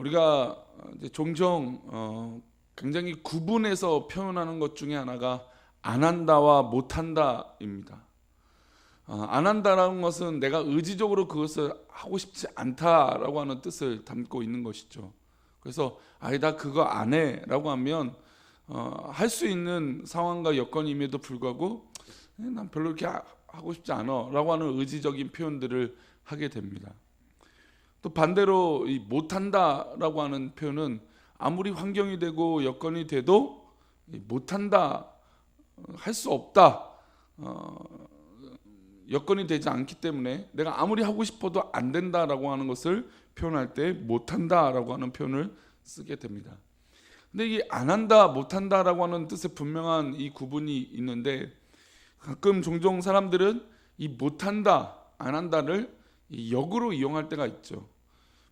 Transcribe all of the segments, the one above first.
우리가 이제 종종 굉장히 구분해서 표현하는 것 중에 하나가 안 한다와 못 한다입니다. 안 한다라는 것은 내가 의지적으로 그것을 하고 싶지 않다라고 하는 뜻을 담고 있는 것이죠. 그래서 아니다 그거 안 해라고 하면 할 수 있는 상황과 여건임에도 불구하고 난 별로 이렇게 하고 싶지 않아라고 하는 의지적인 표현들을 하게 됩니다. 또 반대로 이 못한다라고 하는 표현은 아무리 환경이 되고 여건이 돼도 못한다, 할 수 없다, 여건이 되지 않기 때문에 내가 아무리 하고 싶어도 안 된다라고 하는 것을 표현할 때 못한다라고 하는 표현을 쓰게 됩니다. 근데 이게 안 한다, 못한다라고 하는 뜻의 분명한 이 구분이 있는데 가끔 종종 사람들은 이 못한다, 안 한다를 역으로 이용할 때가 있죠.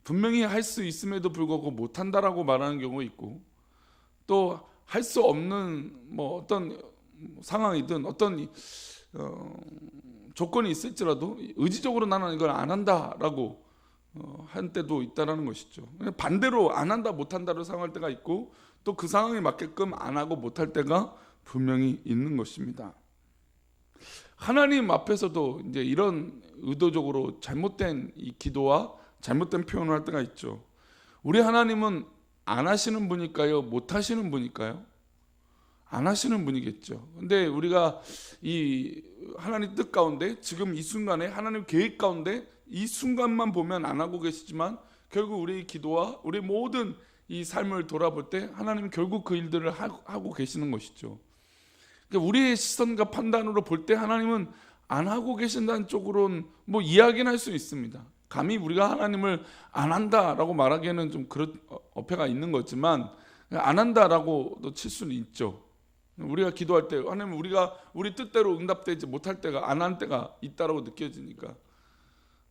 분명히 할 수 있음에도 불구하고 못한다라고 말하는 경우가 있고 또 할 수 없는 어떤 상황이든 어떤 조건이 있을지라도 의지적으로 나는 이걸 안 한다라고 한 때도 있다라는 것이죠. 반대로 안 한다 못한다로 상황할 때가 있고 또 그 상황에 맞게끔 안 하고 못할 때가 분명히 있는 것입니다. 하나님 앞에서도 이제 이런 의도적으로 잘못된 이 기도와 잘못된 표현을 할 때가 있죠. 우리 하나님은 안 하시는 분일까요? 못 하시는 분일까요? 안 하시는 분이겠죠. 근데 우리가 이 하나님 뜻 가운데 지금 이 순간에 하나님 계획 가운데 이 순간만 보면 안 하고 계시지만 결국 우리의 기도와 우리 모든 이 삶을 돌아볼 때 하나님 결국 그 일들을 하고 계시는 것이죠. 그러니까 우리의 시선과 판단으로 볼 때 하나님은 안 하고 계신다는 쪽으로는 이야기는 할 수 있습니다. 감히 우리가 하나님을 안 한다라고 말하기에는 좀 그런 어폐가 있는 거지만 안 한다라고도 칠 수는 있죠. 우리가 기도할 때 하나님 우리가 우리 뜻대로 응답되지 못할 때가 안 한 때가 있다라고 느껴지니까.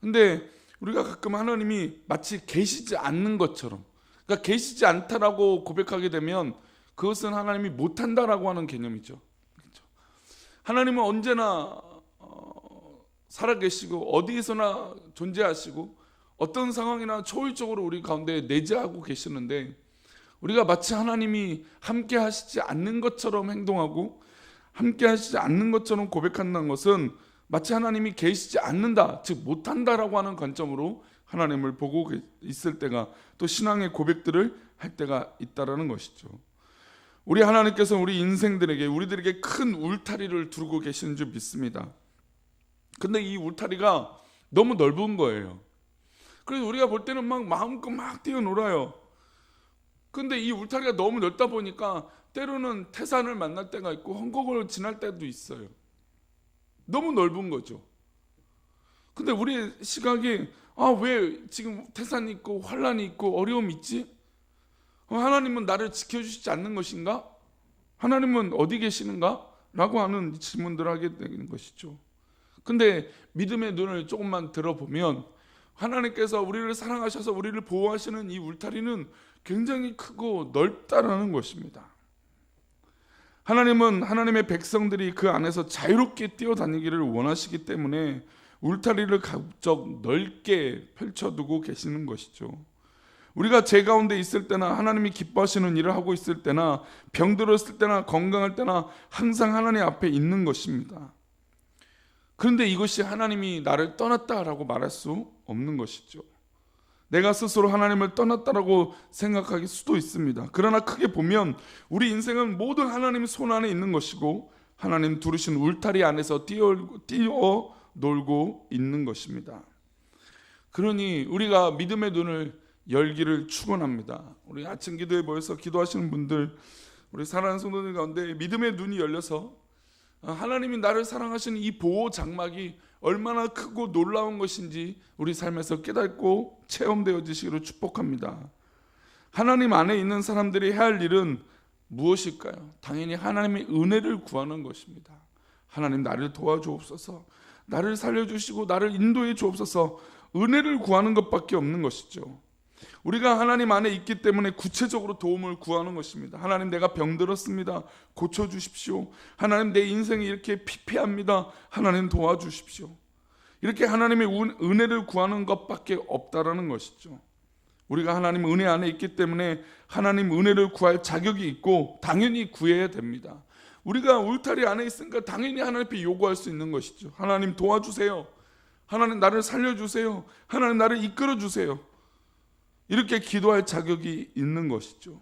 근데 우리가 가끔 하나님이 마치 계시지 않는 것처럼, 그러니까 계시지 않다라고 고백하게 되면 그것은 하나님이 못한다라고 하는 개념이죠. 그렇죠? 하나님은 언제나 살아계시고 어디에서나 존재하시고 어떤 상황이나 초월적으로 우리 가운데 내재하고 계시는데 우리가 마치 하나님이 함께 하시지 않는 것처럼 행동하고 함께 하시지 않는 것처럼 고백한다는 것은 마치 하나님이 계시지 않는다, 즉 못한다라고 하는 관점으로 하나님을 보고 있을 때가 또 신앙의 고백들을 할 때가 있다라는 것이죠. 우리 하나님께서 우리 인생들에게 우리들에게 큰 울타리를 두고 계시는 줄 믿습니다. 근데 이 울타리가 너무 넓은 거예요. 그래서 우리가 볼 때는 마음껏 뛰어놀아요. 근데 이 울타리가 너무 넓다 보니까 때로는 태산을 만날 때가 있고 헝겊을 지날 때도 있어요. 너무 넓은 거죠. 근데 우리의 시각이 왜 지금 태산이 있고 환란이 있고 어려움이 있지? 하나님은 나를 지켜주시지 않는 것인가? 하나님은 어디 계시는가? 라고 하는 질문들을 하게 되는 것이죠. 근데 믿음의 눈을 조금만 들어보면 하나님께서 우리를 사랑하셔서 우리를 보호하시는 이 울타리는 굉장히 크고 넓다라는 것입니다. 하나님은 하나님의 백성들이 그 안에서 자유롭게 뛰어다니기를 원하시기 때문에 울타리를 가급적 넓게 펼쳐두고 계시는 것이죠. 우리가 죄 가운데 있을 때나 하나님이 기뻐하시는 일을 하고 있을 때나 병들었을 때나 건강할 때나 항상 하나님 앞에 있는 것입니다. 그런데 이것이 하나님이 나를 떠났다라고 말할 수 없는 것이죠. 내가 스스로 하나님을 떠났다라고 생각할 수도 있습니다. 그러나 크게 보면 우리 인생은 모든 하나님의 손 안에 있는 것이고 하나님 두르신 울타리 안에서 뛰어놀고 있는 것입니다. 그러니 우리가 믿음의 눈을 열기를 축원합니다. 우리 아침 기도에 모여서 기도하시는 분들, 우리 사랑하는 성도들 가운데 믿음의 눈이 열려서 하나님이 나를 사랑하시는 이 보호 장막이 얼마나 크고 놀라운 것인지 우리 삶에서 깨닫고 체험되어지시기를 축복합니다. 하나님 안에 있는 사람들이 해야 할 일은 무엇일까요? 당연히 하나님의 은혜를 구하는 것입니다. 하나님 나를 도와주옵소서, 나를 살려주시고 나를 인도해 주옵소서, 은혜를 구하는 것밖에 없는 것이죠. 우리가 하나님 안에 있기 때문에 구체적으로 도움을 구하는 것입니다. 하나님 내가 병들었습니다. 고쳐주십시오. 하나님 내 인생이 이렇게 피폐합니다. 하나님 도와주십시오. 이렇게 하나님의 은혜를 구하는 것밖에 없다라는 것이죠. 우리가 하나님 은혜 안에 있기 때문에 하나님 은혜를 구할 자격이 있고 당연히 구해야 됩니다. 우리가 울타리 안에 있으니까 당연히 하나님 앞에 요구할 수 있는 것이죠. 하나님 도와주세요. 하나님 나를 살려주세요. 하나님 나를 이끌어주세요. 이렇게 기도할 자격이 있는 것이죠.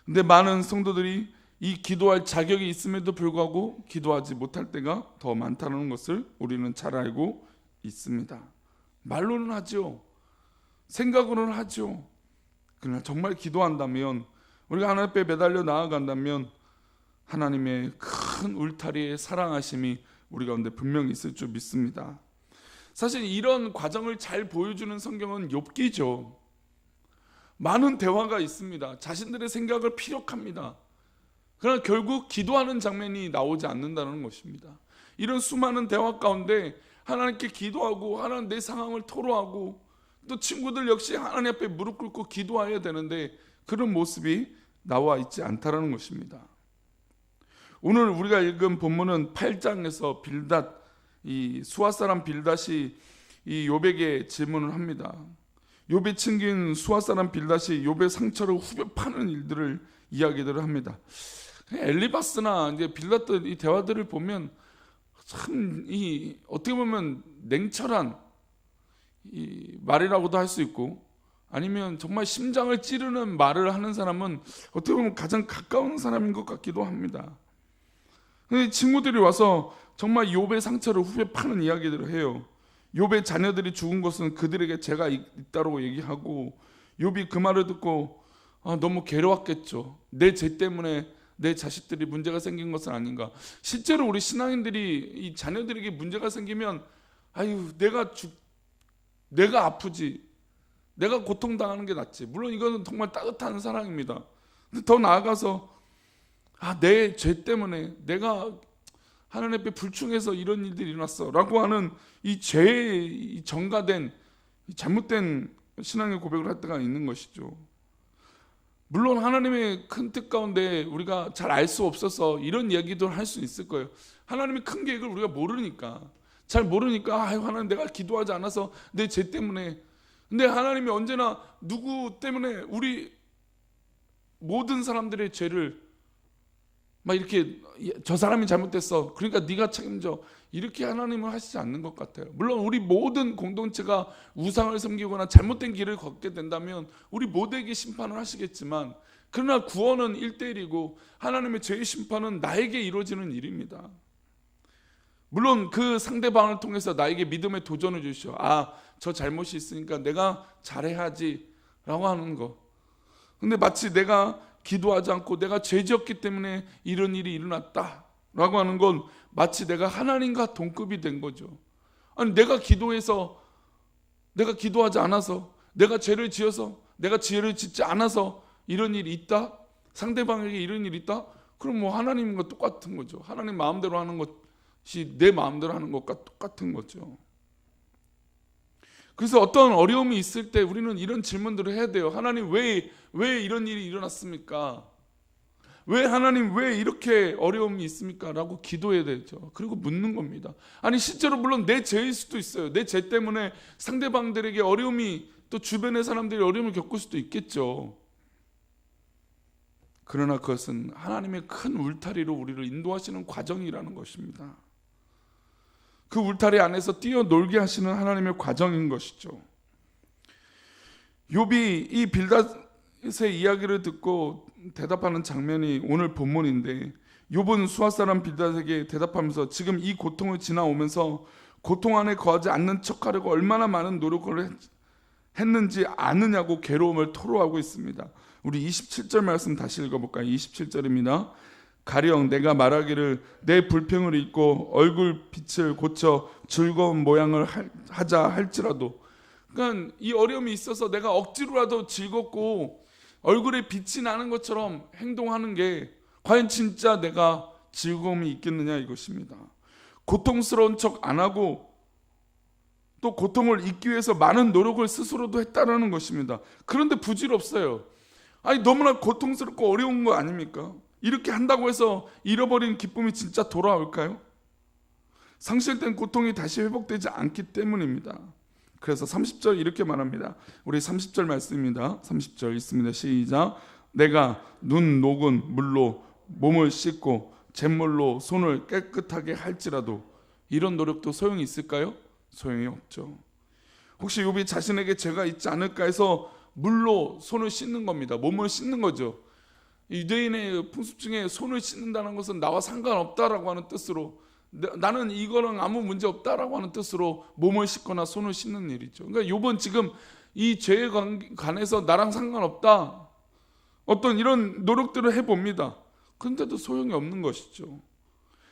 근데 많은 성도들이 이 기도할 자격이 있음에도 불구하고 기도하지 못할 때가 더 많다는 것을 우리는 잘 알고 있습니다. 말로는 하죠. 생각으로는 하죠. 그러나 정말 기도한다면, 우리가 하나님 앞에 매달려 나아간다면 하나님의 큰 울타리의 사랑하심이 우리 가운데 분명히 있을 줄 믿습니다. 사실 이런 과정을 잘 보여주는 성경은 욥기죠. 많은 대화가 있습니다. 자신들의 생각을 피력합니다. 그러나 결국 기도하는 장면이 나오지 않는다는 것입니다. 이런 수많은 대화 가운데 하나님께 기도하고 하나님 내 상황을 토로하고 또 친구들 역시 하나님 앞에 무릎 꿇고 기도해야 되는데 그런 모습이 나와 있지 않다는 것입니다. 오늘 우리가 읽은 본문은 8장에서 빌닷, 이 수아 사람 빌닷이 이 욥에게 질문을 합니다. 욥이 챙긴 수아 사람 빌닷이 욥의 상처를 후벼 파는 일들을 이야기들을 합니다. 엘리바스나 이제 빌닷들 이 대화들을 보면 참 이 어떻게 보면 냉철한 이 말이라고도 할 수 있고, 아니면 정말 심장을 찌르는 말을 하는 사람은 어떻게 보면 가장 가까운 사람인 것 같기도 합니다. 근데 친구들이 와서 정말 욥의 상처를 후벼 파는 이야기들을 해요. 욥의 자녀들이 죽은 것은 그들에게 죄가 있다고 얘기하고, 욥이 그 말을 듣고 너무 괴로웠겠죠. 내 죄 때문에 내 자식들이 문제가 생긴 것은 아닌가. 실제로 우리 신앙인들이 이 자녀들에게 문제가 생기면 아유 내가 아프지, 내가 고통당하는 게 낫지. 물론 이거는 정말 따뜻한 사랑입니다. 근데 더 나아가서 내 죄 때문에 내가 하나님 앞에 불충해서 이런 일들이 일어났어 라고 하는 이 죄에 전가된 잘못된 신앙의 고백을 할 때가 있는 것이죠. 물론 하나님의 큰 뜻 가운데 우리가 잘 알 수 없어서 이런 이야기도 할 수 있을 거예요. 하나님의 큰 계획을 우리가 모르니까, 잘 모르니까 하나님 내가 기도하지 않아서 내 죄 때문에. 근데 하나님이 언제나 누구 때문에 우리 모든 사람들의 죄를 막 이렇게 저 사람이 잘못됐어 그러니까 네가 책임져 이렇게 하나님은 하시지 않는 것 같아요. 물론 우리 모든 공동체가 우상을 섬기거나 잘못된 길을 걷게 된다면 우리 모두에게 심판을 하시겠지만, 그러나 구원은 1대1이고 하나님의 죄의 심판은 나에게 이루어지는 일입니다. 물론 그 상대방을 통해서 나에게 믿음의 도전을 주시오. 저 잘못이 있으니까 내가 잘해야지 라고 하는 거. 근데 마치 내가 기도하지 않고 내가 죄 지었기 때문에 이런 일이 일어났다 라고 하는 건 마치 내가 하나님과 동급이 된 거죠. 아니 내가 기도하지 않아서, 내가 죄를 지어서, 내가 죄를 짓지 않아서 이런 일이 있다? 상대방에게 이런 일이 있다? 그럼 뭐 하나님과 똑같은 거죠. 하나님 마음대로 하는 것이 내 마음대로 하는 것과 똑같은 거죠. 그래서 어떤 어려움이 있을 때 우리는 이런 질문들을 해야 돼요. 하나님 왜 이런 일이 일어났습니까? 하나님 왜 이렇게 어려움이 있습니까? 라고 기도해야 되죠. 그리고 묻는 겁니다. 아니 실제로 물론 내 죄일 수도 있어요. 내 죄 때문에 상대방들에게 어려움이, 또 주변의 사람들이 어려움을 겪을 수도 있겠죠. 그러나 그것은 하나님의 큰 울타리로 우리를 인도하시는 과정이라는 것입니다. 그 울타리 안에서 뛰어놀게 하시는 하나님의 과정인 것이죠. 욥이 이 빌닷의 이야기를 듣고 대답하는 장면이 오늘 본문인데, 욥은 수아 사람 빌닷에게 대답하면서 지금 이 고통을 지나오면서 고통 안에 거하지 않는 척하려고 얼마나 많은 노력을 했는지 아느냐고 괴로움을 토로하고 있습니다. 우리 27절 말씀 다시 읽어볼까요? 27절입니다. 가령 내가 말하기를 내 불평을 잊고 얼굴 빛을 고쳐 즐거운 모양을 하자 할지라도, 그러니까 이 어려움이 있어서 내가 억지로라도 즐겁고 얼굴에 빛이 나는 것처럼 행동하는 게 과연 진짜 내가 즐거움이 있겠느냐 이것입니다. 고통스러운 척 안 하고 또 고통을 잊기 위해서 많은 노력을 스스로도 했다라는 것입니다. 그런데 부질없어요. 아니 너무나 고통스럽고 어려운 거 아닙니까? 이렇게 한다고 해서 잃어버린 기쁨이 진짜 돌아올까요? 상실된 고통이 다시 회복되지 않기 때문입니다. 그래서 30절 이렇게 말합니다. 우리 30절 말씀입니다. 30절 있습니다. 시작. 내가 눈 녹은 물로 몸을 씻고 잿물로 손을 깨끗하게 할지라도 이런 노력도 소용이 있을까요? 소용이 없죠. 혹시 욥이 자신에게 죄가 있지 않을까 해서 물로 손을 씻는 겁니다. 몸을 씻는 거죠. 유대인의 풍습 중에 손을 씻는다는 것은 나와 상관없다라고 하는 뜻으로, 나는 이거랑 아무 문제 없다라고 하는 뜻으로 몸을 씻거나 손을 씻는 일이죠. 그러니까 욥은 지금 이 죄에 관해서 나랑 상관없다, 어떤 이런 노력들을 해봅니다. 그런데도 소용이 없는 것이죠.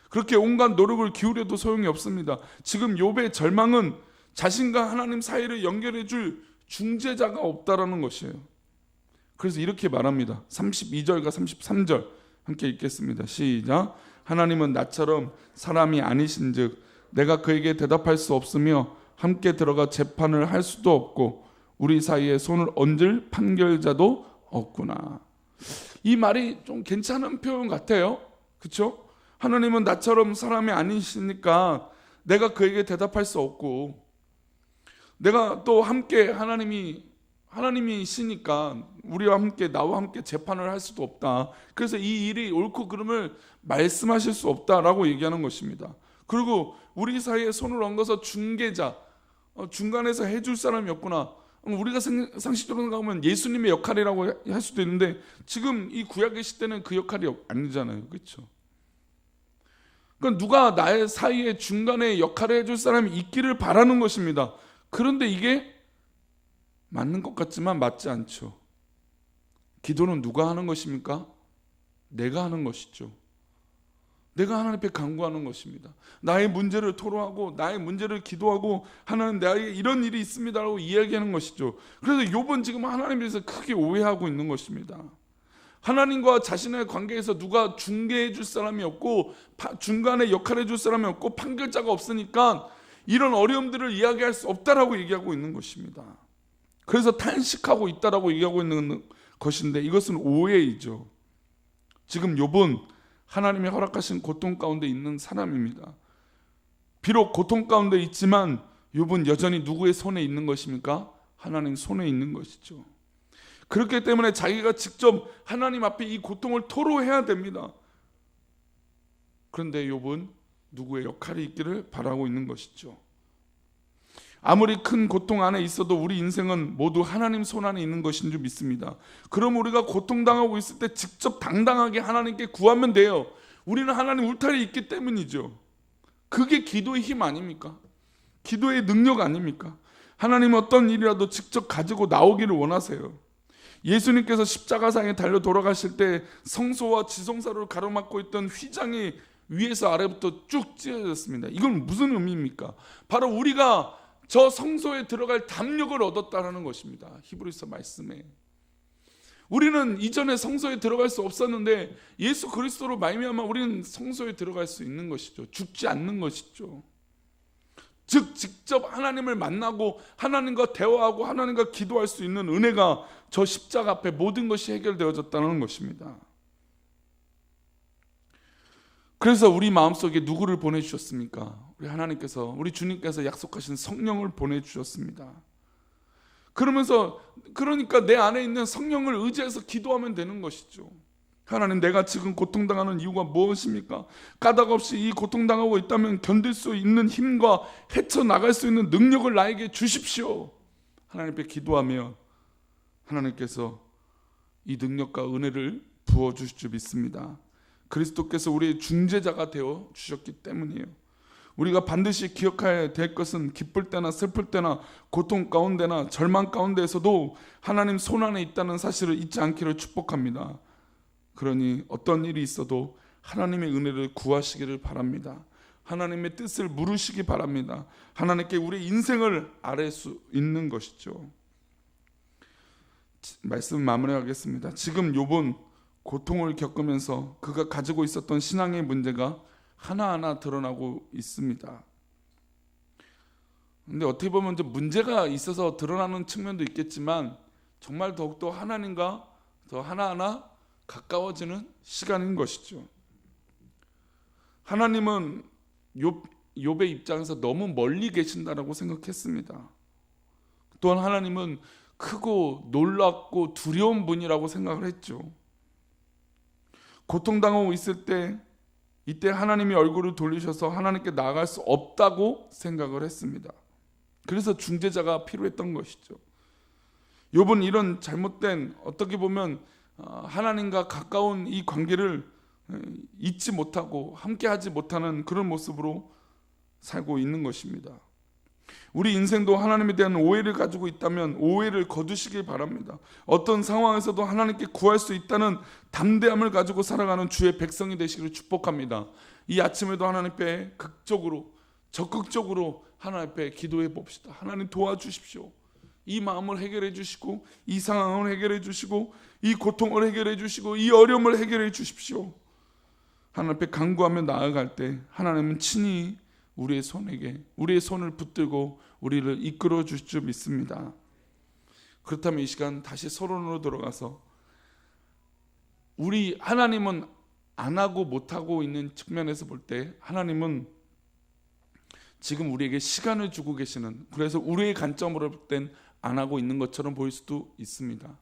그렇게 온갖 노력을 기울여도 소용이 없습니다. 지금 욥의 절망은 자신과 하나님 사이를 연결해 줄 중재자가 없다라는 것이에요. 그래서 이렇게 말합니다. 32절과 33절 함께 읽겠습니다. 시작. 하나님은 나처럼 사람이 아니신즉 내가 그에게 대답할 수 없으며 함께 들어가 재판을 할 수도 없고 우리 사이에 손을 얹을 판결자도 없구나. 이 말이 좀 괜찮은 표현 같아요. 그렇죠? 하나님은 나처럼 사람이 아니시니까 내가 그에게 대답할 수 없고, 내가 또 함께 하나님이시니까 우리와 함께, 나와 함께 재판을 할 수도 없다. 그래서 이 일이 옳고 그름을 말씀하실 수 없다라고 얘기하는 것입니다. 그리고 우리 사이에 손을 얹어서 중개자, 중간에서 해줄 사람이 없구나. 우리가 상식적으로 생각하면 예수님의 역할이라고 할 수도 있는데 지금 이 구약의 시대는 그 역할이 아니잖아요. 그렇죠? 그러니까 누가 나의 사이에 중간에 역할을 해줄 사람이 있기를 바라는 것입니다. 그런데 이게 맞는 것 같지만 맞지 않죠. 기도는 누가 하는 것입니까? 내가 하는 것이죠. 내가 하나님 앞에 간구하는 것입니다. 나의 문제를 토로하고 나의 문제를 기도하고 하나님 나에게 이런 일이 있습니다라고 이야기하는 것이죠. 그래서 욥은 지금 하나님에 대해서 크게 오해하고 있는 것입니다. 하나님과 자신의 관계에서 누가 중개해 줄 사람이 없고 중간에 역할해 줄 사람이 없고 판결자가 없으니까 이런 어려움들을 이야기할 수 없다라고 얘기하고 있는 것입니다. 그래서 탄식하고 있다라고 얘기하고 있는 것인데 이것은 오해이죠. 지금 욥은 하나님이 허락하신 고통 가운데 있는 사람입니다. 비록 고통 가운데 있지만 욥은 여전히 누구의 손에 있는 것입니까? 하나님 손에 있는 것이죠. 그렇기 때문에 자기가 직접 하나님 앞에 이 고통을 토로해야 됩니다. 그런데 욥은 누구의 역할이 있기를 바라고 있는 것이죠. 아무리 큰 고통 안에 있어도 우리 인생은 모두 하나님 손 안에 있는 것인 줄 믿습니다. 그럼 우리가 고통당하고 있을 때 직접 당당하게 하나님께 구하면 돼요. 우리는 하나님 울타리에 있기 때문이죠. 그게 기도의 힘 아닙니까? 기도의 능력 아닙니까? 하나님은 어떤 일이라도 직접 가지고 나오기를 원하세요. 예수님께서 십자가상에 달려 돌아가실 때 성소와 지성소를 가로막고 있던 휘장이 위에서 아래부터 쭉 찢어졌습니다. 이건 무슨 의미입니까? 바로 우리가 저 성소에 들어갈 담력을 얻었다는 것입니다. 히브리서 말씀에 우리는 이전에 성소에 들어갈 수 없었는데 예수 그리스도로 말미암아 우리는 성소에 들어갈 수 있는 것이죠. 죽지 않는 것이죠. 즉 직접 하나님을 만나고 하나님과 대화하고 하나님과 기도할 수 있는 은혜가 저 십자가 앞에 모든 것이 해결되어졌다는 것입니다. 그래서 우리 마음속에 누구를 보내주셨습니까? 우리 하나님께서, 우리 주님께서 약속하신 성령을 보내주셨습니다. 그러니까 내 안에 있는 성령을 의지해서 기도하면 되는 것이죠. 하나님, 내가 지금 고통당하는 이유가 무엇입니까? 까닭 없이 이 고통당하고 있다면 견딜 수 있는 힘과 헤쳐나갈 수 있는 능력을 나에게 주십시오. 하나님께 기도하면 하나님께서 이 능력과 은혜를 부어주실 줄 믿습니다. 그리스도께서 우리의 중재자가 되어 주셨기 때문이에요. 우리가 반드시 기억해야 될 것은 기쁠 때나 슬플 때나 고통 가운데나 절망 가운데에서도 하나님 손 안에 있다는 사실을 잊지 않기를 축복합니다. 그러니 어떤 일이 있어도 하나님의 은혜를 구하시기를 바랍니다. 하나님의 뜻을 물으시기 바랍니다. 하나님께 우리 인생을 아뢰 수 있는 것이죠. 말씀 마무리하겠습니다. 지금 욥은 고통을 겪으면서 그가 가지고 있었던 신앙의 문제가 하나하나 드러나고 있습니다. 근데 어떻게 보면 이제 문제가 있어서 드러나는 측면도 있겠지만 정말 더욱더 하나님과 더 하나하나 가까워지는 시간인 것이죠. 하나님은 욥의 입장에서 너무 멀리 계신다라고 생각했습니다. 또한 하나님은 크고 놀랍고 두려운 분이라고 생각을 했죠. 고통당하고 있을 때 이때 하나님이 얼굴을 돌리셔서 하나님께 나아갈 수 없다고 생각을 했습니다. 그래서 중재자가 필요했던 것이죠. 욥은 이런 잘못된, 어떻게 보면 하나님과 가까운 이 관계를 잊지 못하고 함께하지 못하는 그런 모습으로 살고 있는 것입니다. 우리 인생도 하나님에 대한 오해를 가지고 있다면 오해를 거두시길 바랍니다. 어떤 상황에서도 하나님께 구할 수 있다는 담대함을 가지고 살아가는 주의 백성이 되시기를 축복합니다. 이 아침에도 하나님 앞에 적극적으로 하나님 앞에 기도해 봅시다. 하나님 도와주십시오. 이 마음을 해결해 주시고, 이 상황을 해결해 주시고, 이 고통을 해결해 주시고, 이 어려움을 해결해 주십시오. 하나님 앞에 간구하며 나아갈 때 하나님은 친히 우리의 손을 붙들고 우리를 이끌어 주실 줄 믿습니다. 그렇다면 이 시간 다시 서론으로 들어가서 우리 하나님은 안 하고 못 하고 있는 측면에서 볼 때 하나님은 지금 우리에게 시간을 주고 계시는, 그래서 우리의 관점으로 볼 땐 안 하고 있는 것처럼 보일 수도 있습니다.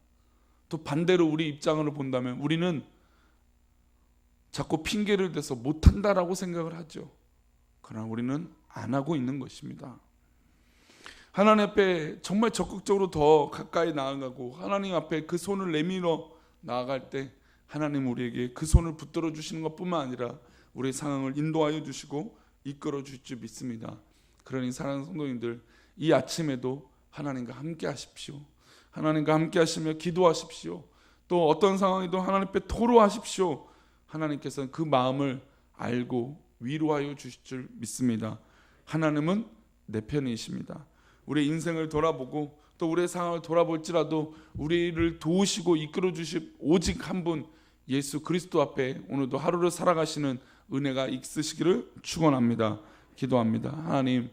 또 반대로 우리 입장으로 본다면 우리는 자꾸 핑계를 대서 못한다라고 생각을 하죠. 그러나 우리는 안 하고 있는 것입니다. 하나님 앞에 정말 적극적으로 더 가까이 나아가고 하나님 앞에 그 손을 내밀어 나아갈 때 하나님 우리에게 그 손을 붙들어 주시는 것뿐만 아니라 우리의 상황을 인도하여 주시고 이끌어 주실 줄 믿습니다. 그러니 사랑하는 성도님들, 이 아침에도 하나님과 함께 하십시오. 하나님과 함께 하시며 기도하십시오. 또 어떤 상황에도 하나님 앞에 토로하십시오. 하나님께서는 그 마음을 알고 위로하여 주실 줄 믿습니다. 하나님은 내 편이십니다. 우리 인생을 돌아보고 또 우리의 상황을 돌아볼지라도 우리를 도우시고 이끌어 주실 오직 한 분, 예수 그리스도 앞에 오늘도 하루를 살아가시는 은혜가 있으시기를 축원합니다. 기도합니다. 하나님,